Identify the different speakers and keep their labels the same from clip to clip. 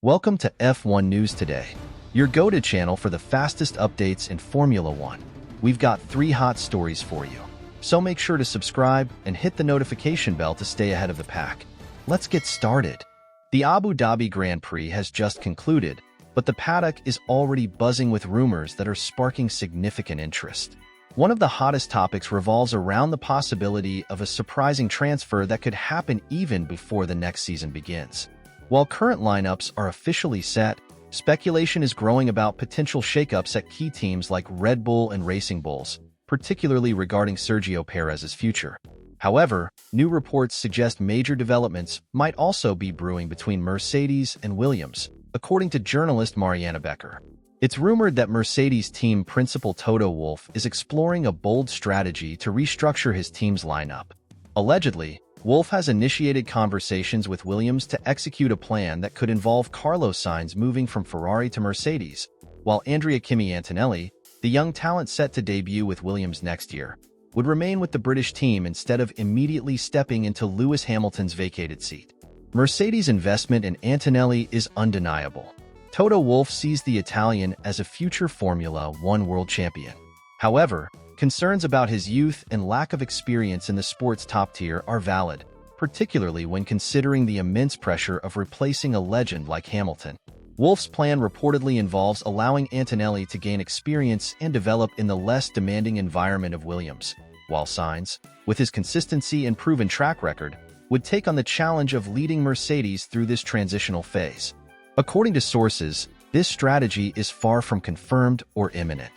Speaker 1: Welcome to F1 News Today, your go-to channel for the fastest updates in Formula One. We've got 3 hot stories for you, so make sure to subscribe and hit the notification bell to stay ahead of the pack. Let's get started. The Abu Dhabi Grand Prix has just concluded, but the paddock is already buzzing with rumors that are sparking significant interest. One of the hottest topics revolves around the possibility of a surprising transfer that could happen even before the next season begins. While current lineups are officially set, speculation is growing about potential shakeups at key teams like Red Bull and Racing Bulls, particularly regarding Sergio Perez's future. However, new reports suggest major developments might also be brewing between Mercedes and Williams, according to journalist Mariana Becker. It's rumored that Mercedes team principal Toto Wolff is exploring a bold strategy to restructure his team's lineup. Allegedly, Wolff has initiated conversations with Williams to execute a plan that could involve Carlos Sainz moving from Ferrari to Mercedes, while Andrea Kimi Antonelli, the young talent set to debut with Williams next year, would remain with the British team instead of immediately stepping into Lewis Hamilton's vacated seat. Mercedes' investment in Antonelli is undeniable. Toto Wolff sees the Italian as a future Formula One world champion. However, concerns about his youth and lack of experience in the sport's top tier are valid, particularly when considering the immense pressure of replacing a legend like Hamilton. Wolff's plan reportedly involves allowing Antonelli to gain experience and develop in the less demanding environment of Williams, while Sainz, with his consistency and proven track record, would take on the challenge of leading Mercedes through this transitional phase. According to sources, this strategy is far from confirmed or imminent.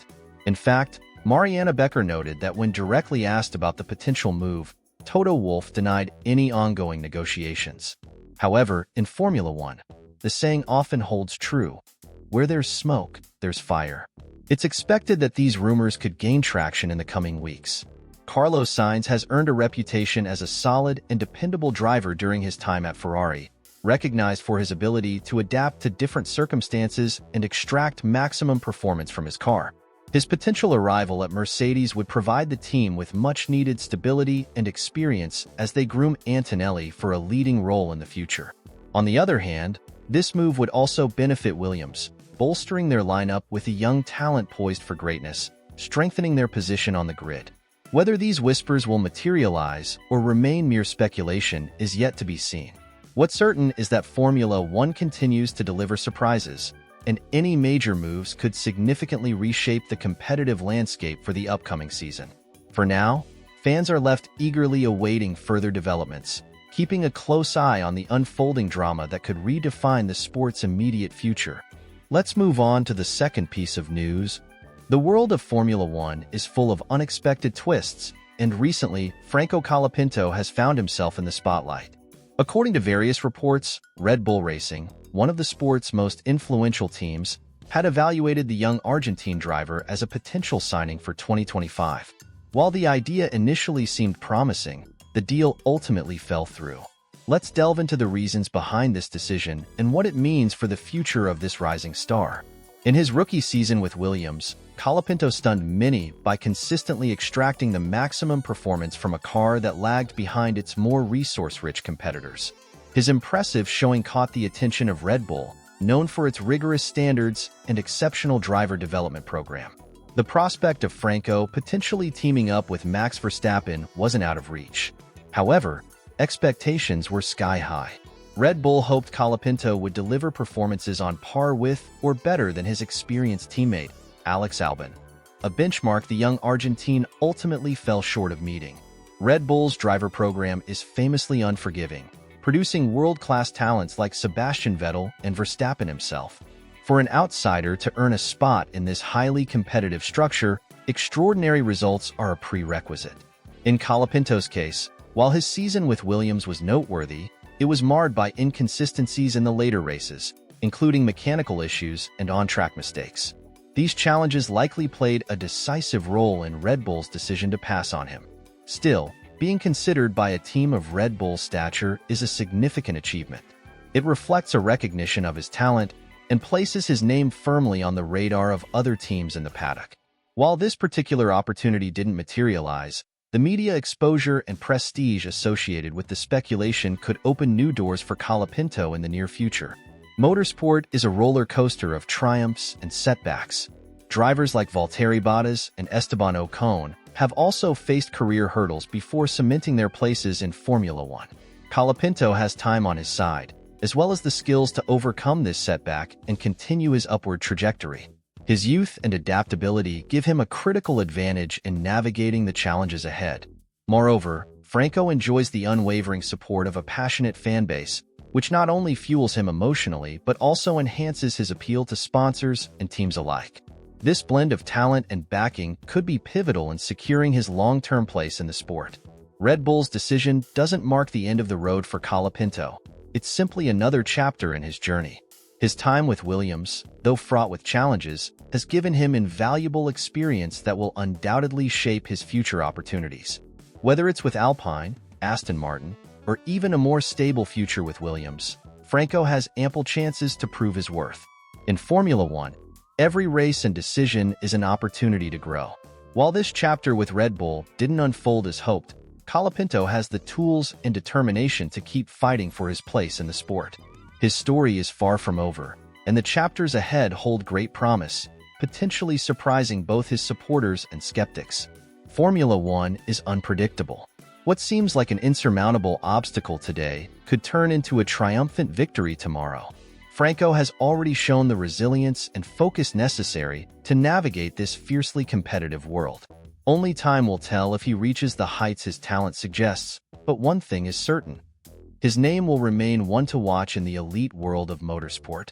Speaker 1: In fact, Mariana Becker noted that when directly asked about the potential move, Toto Wolff denied any ongoing negotiations. However, in Formula One, the saying often holds true: where there's smoke, there's fire. It's expected that these rumors could gain traction in the coming weeks. Carlos Sainz has earned a reputation as a solid and dependable driver during his time at Ferrari, recognized for his ability to adapt to different circumstances and extract maximum performance from his car. His potential arrival at Mercedes would provide the team with much-needed stability and experience as they groom Antonelli for a leading role in the future. On the other hand, this move would also benefit Williams, bolstering their lineup with a young talent poised for greatness, strengthening their position on the grid. Whether these whispers will materialize or remain mere speculation is yet to be seen. What's certain is that Formula One continues to deliver surprises, and any major moves could significantly reshape the competitive landscape for the upcoming season. For now, fans are left eagerly awaiting further developments, keeping a close eye on the unfolding drama that could redefine the sport's immediate future. Let's move on to the second piece of news. The world of Formula One is full of unexpected twists, and recently, Franco Colapinto has found himself in the spotlight. According to various reports, Red Bull Racing, one of the sport's most influential teams, had evaluated the young Argentine driver as a potential signing for 2025. While the idea initially seemed promising, the deal ultimately fell through. Let's delve into the reasons behind this decision and what it means for the future of this rising star. In his rookie season with Williams, Colapinto stunned many by consistently extracting the maximum performance from a car that lagged behind its more resource-rich competitors. His impressive showing caught the attention of Red Bull, known for its rigorous standards and exceptional driver development program. The prospect of Franco potentially teaming up with Max Verstappen wasn't out of reach. However, expectations were sky-high. Red Bull hoped Colapinto would deliver performances on par with or better than his experienced teammate, Alex Albon. A benchmark the young Argentine ultimately fell short of meeting. Red Bull's driver program is famously unforgiving, producing world-class talents like Sebastian Vettel and Verstappen himself. For an outsider to earn a spot in this highly competitive structure, extraordinary results are a prerequisite. In Colapinto's case, while his season with Williams was noteworthy, it was marred by inconsistencies in the later races, including mechanical issues and on-track mistakes. These challenges likely played a decisive role in Red Bull's decision to pass on him. Still, being considered by a team of Red Bull stature is a significant achievement. It reflects a recognition of his talent and places his name firmly on the radar of other teams in the paddock. While this particular opportunity didn't materialize, the media exposure and prestige associated with the speculation could open new doors for Colapinto in the near future. Motorsport is a roller coaster of triumphs and setbacks. Drivers like Valtteri Bottas and Esteban Ocon have also faced career hurdles before cementing their places in Formula One. Colapinto has time on his side, as well as the skills to overcome this setback and continue his upward trajectory. His youth and adaptability give him a critical advantage in navigating the challenges ahead. Moreover, Franco enjoys the unwavering support of a passionate fanbase, which not only fuels him emotionally but also enhances his appeal to sponsors and teams alike. This blend of talent and backing could be pivotal in securing his long-term place in the sport. Red Bull's decision doesn't mark the end of the road for Colapinto. It's simply another chapter in his journey. His time with Williams, though fraught with challenges, has given him invaluable experience that will undoubtedly shape his future opportunities. Whether it's with Alpine, Aston Martin, or even a more stable future with Williams, Franco has ample chances to prove his worth. In Formula One, every race and decision is an opportunity to grow. While this chapter with Red Bull didn't unfold as hoped, Colapinto has the tools and determination to keep fighting for his place in the sport. His story is far from over, and the chapters ahead hold great promise, potentially surprising both his supporters and skeptics. Formula One is unpredictable. What seems like an insurmountable obstacle today could turn into a triumphant victory tomorrow. Franco has already shown the resilience and focus necessary to navigate this fiercely competitive world. Only time will tell if he reaches the heights his talent suggests, but one thing is certain. His name will remain one to watch in the elite world of motorsport.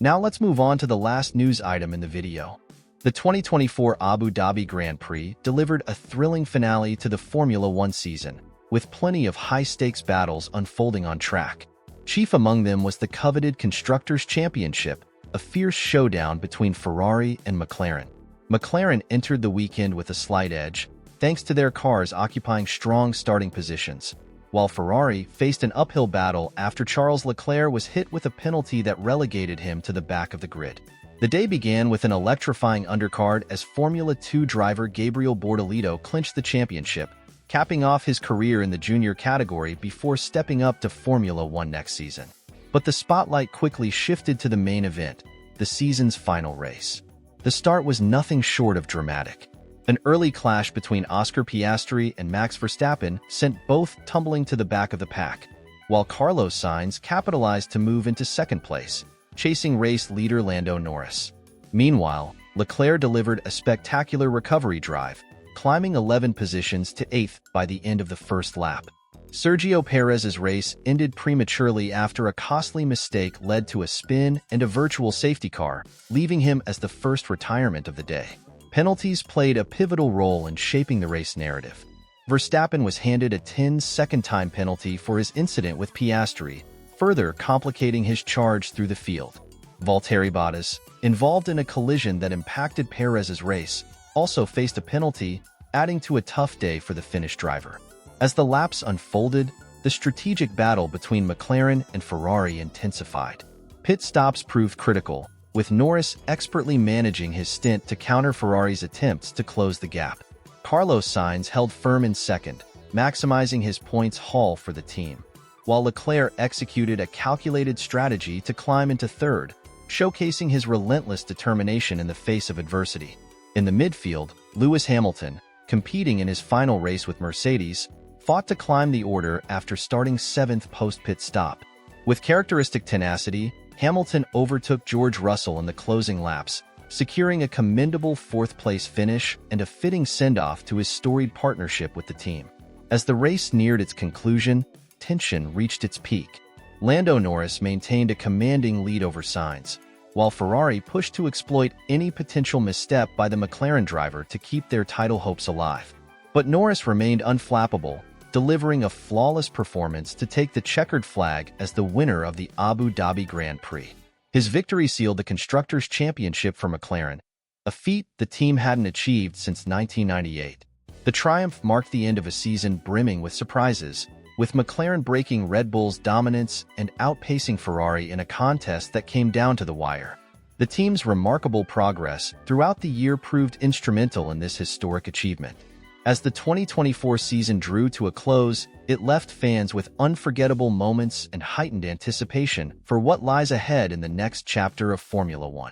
Speaker 1: Now let's move on to the last news item in the video. The 2024 Abu Dhabi Grand Prix delivered a thrilling finale to the Formula One season, with plenty of high-stakes battles unfolding on track. Chief among them was the coveted Constructors' Championship, a fierce showdown between Ferrari and McLaren. McLaren entered the weekend with a slight edge, thanks to their cars occupying strong starting positions, while Ferrari faced an uphill battle after Charles Leclerc was hit with a penalty that relegated him to the back of the grid. The day began with an electrifying undercard as Formula 2 driver Gabriel Bortolito clinched the championship, capping off his career in the junior category before stepping up to Formula One next season. But the spotlight quickly shifted to the main event, the season's final race. The start was nothing short of dramatic. An early clash between Oscar Piastri and Max Verstappen sent both tumbling to the back of the pack, while Carlos Sainz capitalized to move into second place, chasing race leader Lando Norris. Meanwhile, Leclerc delivered a spectacular recovery drive, climbing 11 positions to 8th by the end of the first lap. Sergio Perez's race ended prematurely after a costly mistake led to a spin and a virtual safety car, leaving him as the first retirement of the day. Penalties played a pivotal role in shaping the race narrative. Verstappen was handed a 10-second time penalty for his incident with Piastri, further complicating his charge through the field. Valtteri Bottas, involved in a collision that impacted Perez's race, also faced a penalty, adding to a tough day for the Finnish driver. As the laps unfolded, the strategic battle between McLaren and Ferrari intensified. Pit stops proved critical, with Norris expertly managing his stint to counter Ferrari's attempts to close the gap. Carlos Sainz held firm in second, maximizing his points haul for the team, while Leclerc executed a calculated strategy to climb into third, showcasing his relentless determination in the face of adversity. In the midfield, Lewis Hamilton, competing in his final race with Mercedes, fought to climb the order after starting 7th post-pit stop. With characteristic tenacity, Hamilton overtook George Russell in the closing laps, securing a commendable 4th-place finish and a fitting send-off to his storied partnership with the team. As the race neared its conclusion, tension reached its peak. Lando Norris maintained a commanding lead over Sainz, while Ferrari pushed to exploit any potential misstep by the McLaren driver to keep their title hopes alive. But Norris remained unflappable, delivering a flawless performance to take the checkered flag as the winner of the Abu Dhabi Grand Prix. His victory sealed the Constructors' Championship for McLaren, a feat the team hadn't achieved since 1998. The triumph marked the end of a season brimming with surprises, with McLaren breaking Red Bull's dominance and outpacing Ferrari in a contest that came down to the wire. The team's remarkable progress throughout the year proved instrumental in this historic achievement. As the 2024 season drew to a close, it left fans with unforgettable moments and heightened anticipation for what lies ahead in the next chapter of Formula One.